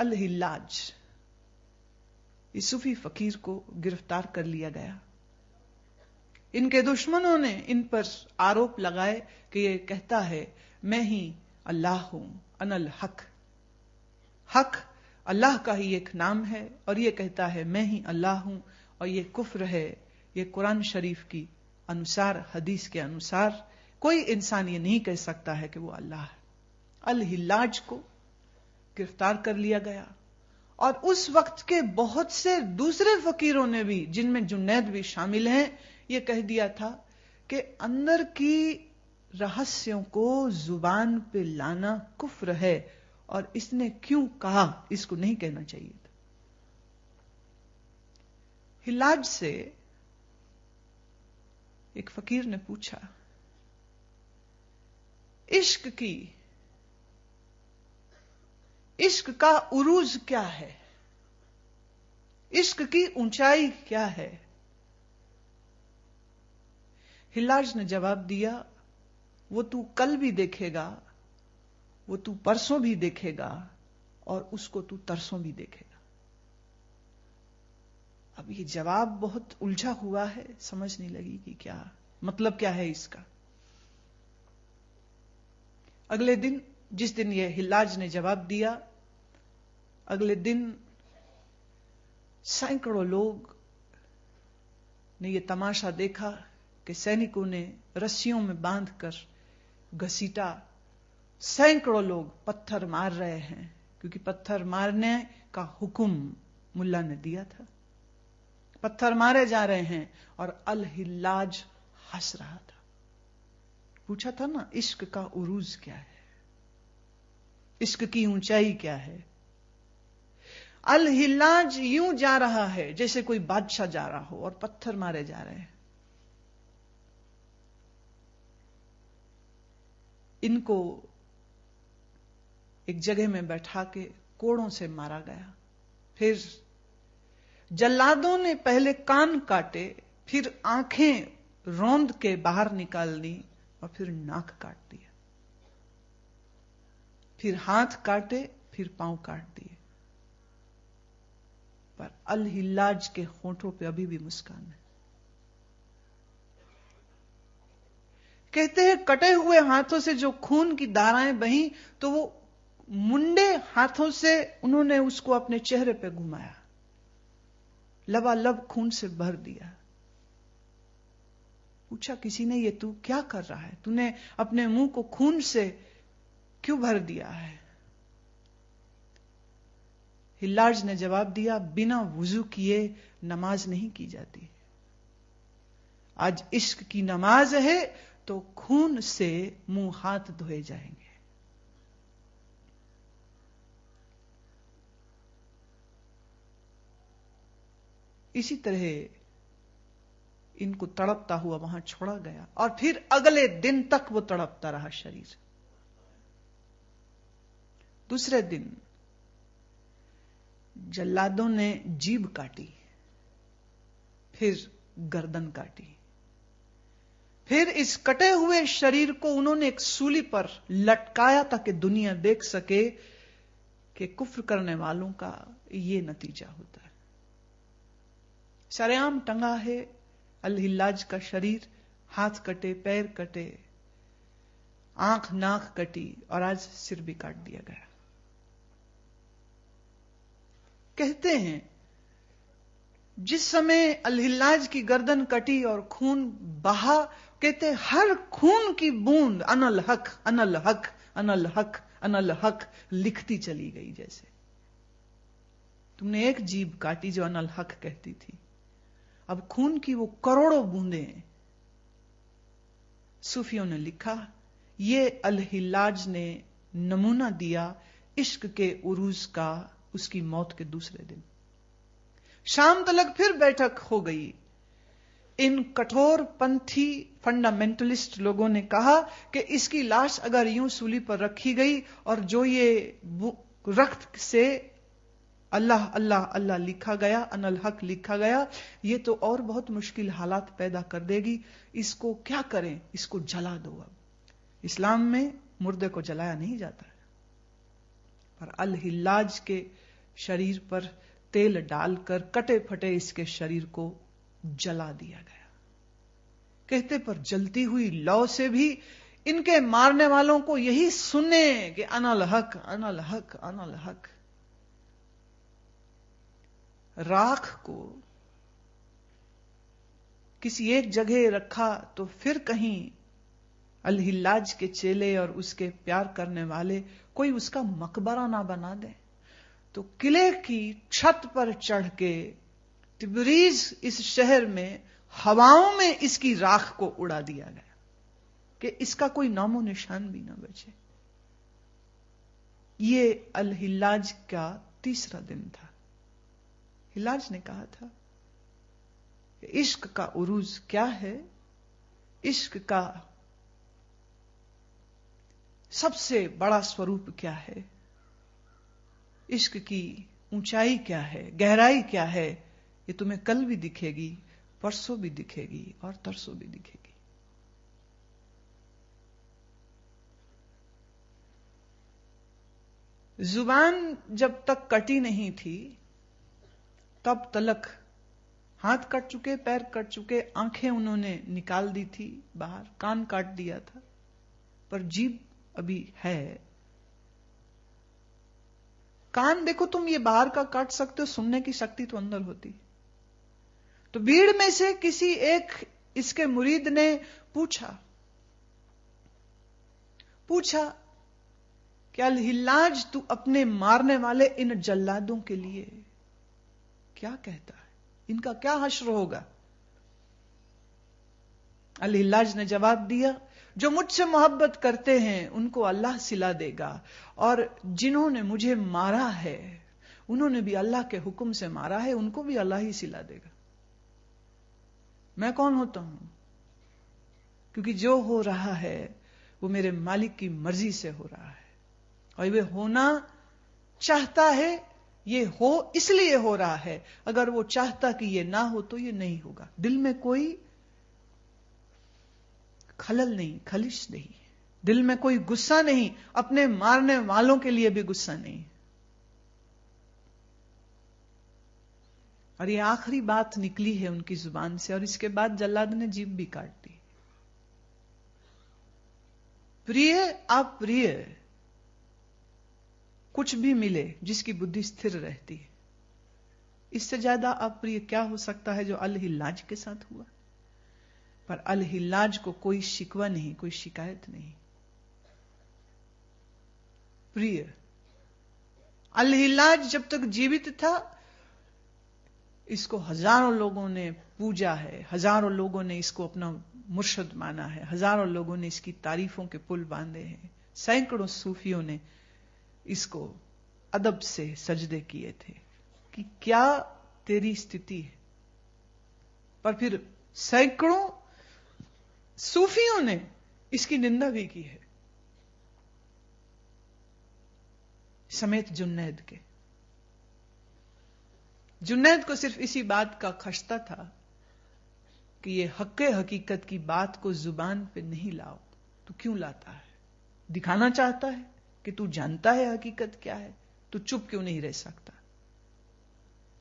अल हिल्लाज, इस सूफी फकीर को गिरफ्तार कर लिया गया। इनके दुश्मनों ने इन पर आरोप लगाए कि ये कहता है मैं ही अल्लाह हूं, अनल हक। हक अल्लाह का ही एक नाम है और ये कहता है मैं ही अल्लाह हूं, और ये कुफ्र है। ये कुरान शरीफ की अनुसार, हदीस के अनुसार कोई इंसान ये नहीं कह सकता है कि वो अल्लाह है। अल हिल्लाज को गिरफ्तार कर लिया गया और उस वक्त के बहुत से दूसरे फकीरों ने भी, जिनमें जुनैद भी शामिल हैं, ये कह दिया था कि अंदर की रहस्यों को जुबान पे लाना कुफ्र है और इसने क्यों कहा, इसको नहीं कहना चाहिए था। हिल्लाज से एक फकीर ने पूछा, इश्क का उरूज क्या है, इश्क की ऊंचाई क्या है? हिल्लाज ने जवाब दिया, वो तू कल भी देखेगा, वो तू परसों भी देखेगा और उसको तू तरसों भी देखेगा। अब ये जवाब बहुत उलझा हुआ है, समझ नहीं लगी कि क्या मतलब क्या है इसका। अगले दिन, जिस दिन ये हिल्लाज ने जवाब दिया, अगले दिन सैकड़ों लोग ने यह तमाशा देखा कि सैनिकों ने रस्सियों में बांधकर घसीटा। सैकड़ों लोग पत्थर मार रहे हैं, क्योंकि पत्थर मारने का हुक्म मुल्ला ने दिया था। पत्थर मारे जा रहे हैं और अल हिल्लाज हंस रहा था। पूछा था ना, इश्क का उरूज क्या है, इश्क की ऊंचाई क्या है? अल हिल्लाज यूं जा रहा है जैसे कोई बादशाह जा रहा हो और पत्थर मारे जा रहे हैं। इनको एक जगह में बैठा के कोड़ों से मारा गया। फिर जल्लादों ने पहले कान काटे, फिर आंखें रौंद के बाहर निकाल दी और फिर नाक काट दिया, फिर हाथ काटे, फिर पांव काट दिए। पर अल हिल्लाज के होठों पे अभी भी मुस्कान है। कहते हैं कटे हुए हाथों से जो खून की धाराएं बही, तो वो मुंडे हाथों से उन्होंने उसको अपने चेहरे पे घुमाया, लबालब खून से भर दिया। पूछा किसी ने, ये तू क्या कर रहा है, तूने अपने मुंह को खून से क्यों भर दिया है? हिल्लाज ने जवाब दिया, बिना वुजू किए नमाज नहीं की जाती। आज इश्क की नमाज है तो खून से मुंह हाथ धोए जाएंगे। इसी तरह इनको तड़पता हुआ वहां छोड़ा गया और फिर अगले दिन तक वो तड़पता रहा शरीर। दूसरे दिन जल्लादों ने जीभ काटी, फिर गर्दन काटी, फिर इस कटे हुए शरीर को उन्होंने एक सूली पर लटकाया ताकि दुनिया देख सके कि कुफ्र करने वालों का ये नतीजा होता है। सरेआम टंगा है अल हिल्लाज का शरीर, हाथ कटे, पैर कटे, आंख नाक कटी और आज सिर भी काट दिया गया। कहते हैं जिस समय अल हिल्लाज की गर्दन कटी और खून बहा, कहते हर खून की बूंद अनल हक, अनल हक, अनल हक, अनल हक लिखती चली गई। जैसे तुमने एक जीभ काटी जो अनल हक कहती थी, अब खून की वो करोड़ों बूंदें। सूफियों ने लिखा, ये अल हिल्लाज ने नमूना दिया इश्क के उरूज का उसकी मौत के दूसरे दिन। शाम तलक फिर बैठक हो गई। इन कठोर पंथी फंडामेंटलिस्ट लोगों ने कहा कि इसकी लाश अगर यूं सूली पर रखी गई और जो ये रक्त से अल्लाह अल्लाह अल्लाह लिखा गया, अनल हक लिखा गया, ये तो और बहुत मुश्किल हालात पैदा कर देगी। इसको क्या करें, इसको जला दो। अब इस्लाम में मुर्दे को जलाया नहीं जाता है, पर अल हिल्लाज के शरीर पर तेल डालकर कटे फटे इसके शरीर को जला दिया गया। कहते पर जलती हुई लौ से भी इनके मारने वालों को यही सुने कि अनल हक, अनल हक, अनल हक। राख को किसी एक जगह रखा तो फिर कहीं अल-हिल्लाज के चेले और उसके प्यार करने वाले कोई उसका मकबरा ना बना दे, तो किले की छत पर चढ़ के तिब्रीज इस शहर में हवाओं में इसकी राख को उड़ा दिया गया कि इसका कोई नामो निशान भी ना बचे। ये अल-हिल्लाज का तीसरा दिन था। हिल्लाज ने कहा था कि इश्क का उरूज क्या है, इश्क का सबसे बड़ा स्वरूप क्या है, इश्क की ऊंचाई क्या है, गहराई क्या है, ये तुम्हें कल भी दिखेगी, परसों भी दिखेगी और तरसों भी दिखेगी। जुबान जब तक कटी नहीं थी तब तलक हाथ कट चुके, पैर कट चुके, आंखें उन्होंने निकाल दी थी बाहर, कान काट दिया था, पर जीभ अभी है। कान देखो तुम ये बाहर का काट सकते हो, सुनने की शक्ति तो अंदर होती। तो भीड़ में से किसी एक इसके मुरीद ने पूछा कि अल-हिल्लाज तू अपने मारने वाले इन जल्लादों के लिए क्या कहता है, इनका क्या हश्र होगा? अल-हिल्लाज ने जवाब दिया, जो मुझसे मोहब्बत करते हैं उनको अल्लाह सिला देगा, और जिन्होंने मुझे मारा है उन्होंने भी अल्लाह के हुक्म से मारा है, उनको भी अल्लाह ही सिला देगा। मैं कौन होता हूं? क्योंकि जो हो रहा है वो मेरे मालिक की मर्जी से हो रहा है, और वे होना चाहता है, ये हो इसलिए हो रहा है। अगर वो चाहता कि ये ना हो तो ये नहीं होगा। दिल में कोई खलल नहीं, खलिश नहीं, दिल में कोई गुस्सा नहीं, अपने मारने वालों के लिए भी गुस्सा नहीं। और ये आखिरी बात निकली है उनकी जुबान से, और इसके बाद जल्लाद ने जीभ भी काट दी। प्रिय अप्रिय कुछ भी मिले जिसकी बुद्धि स्थिर रहती है, इससे ज्यादा अप्रिय क्या हो सकता है जो अल-हिल्लाज के साथ हुआ? पर अल-हिल्लाज को कोई शिकवा नहीं, कोई शिकायत नहीं। प्रिय अल-हिल्लाज जब तक जीवित था इसको हजारों लोगों ने पूजा है, हजारों लोगों ने इसको अपना मुर्शद माना है, हजारों लोगों ने इसकी तारीफों के पुल बांधे हैं, सैकड़ों सूफियों ने इसको अदब से सजदे किए थे कि क्या तेरी स्थिति है। पर फिर सैकड़ों सूफियों ने इसकी निंदा भी की है, समेत जुन्नैद के। जुन्नैद को सिर्फ इसी बात का खशता था कि ये हक्के हकीकत की बात को जुबान पे नहीं लाओ। तू क्यों लाता है? दिखाना चाहता है कि तू जानता है हकीकत क्या है, तू चुप क्यों नहीं रह सकता?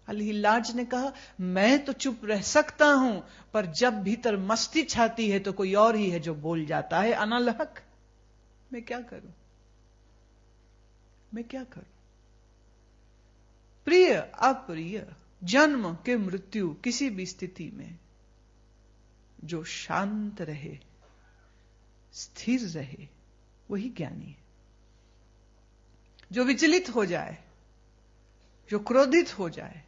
अल-हिल्लाज ने कहा, मैं तो चुप रह सकता हूं, पर जब भीतर मस्ती छाती है तो कोई और ही है जो बोल जाता है अनल हक। मैं क्या करूं, मैं क्या करूं? प्रिय अप्रिय, जन्म के मृत्यु, किसी भी स्थिति में जो शांत रहे, स्थिर रहे, वही ज्ञानी है। जो विचलित हो जाए, जो क्रोधित हो जाए,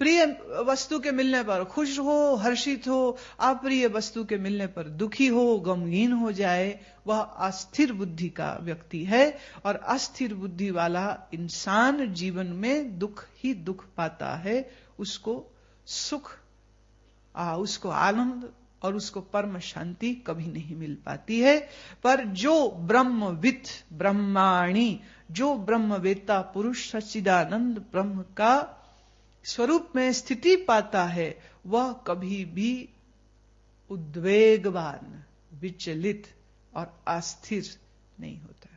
प्रिय वस्तु के मिलने पर खुश हो, हर्षित हो, अप्रिय वस्तु के मिलने पर दुखी हो, गमगीन हो जाए, वह अस्थिर बुद्धि का व्यक्ति है। और अस्थिर बुद्धि वाला इंसान जीवन में दुख ही दुख पाता है, उसको सुख, उसको आनंद और उसको परम शांति कभी नहीं मिल पाती है। पर जो ब्रह्मविद, ब्रह्माणी, जो ब्रह्मवेत्ता पुरुष सच्चिदानंद ब्रह्म का स्वरूप में स्थिति पाता है, वह कभी भी उद्वेगवान, विचलित और अस्थिर नहीं होता है।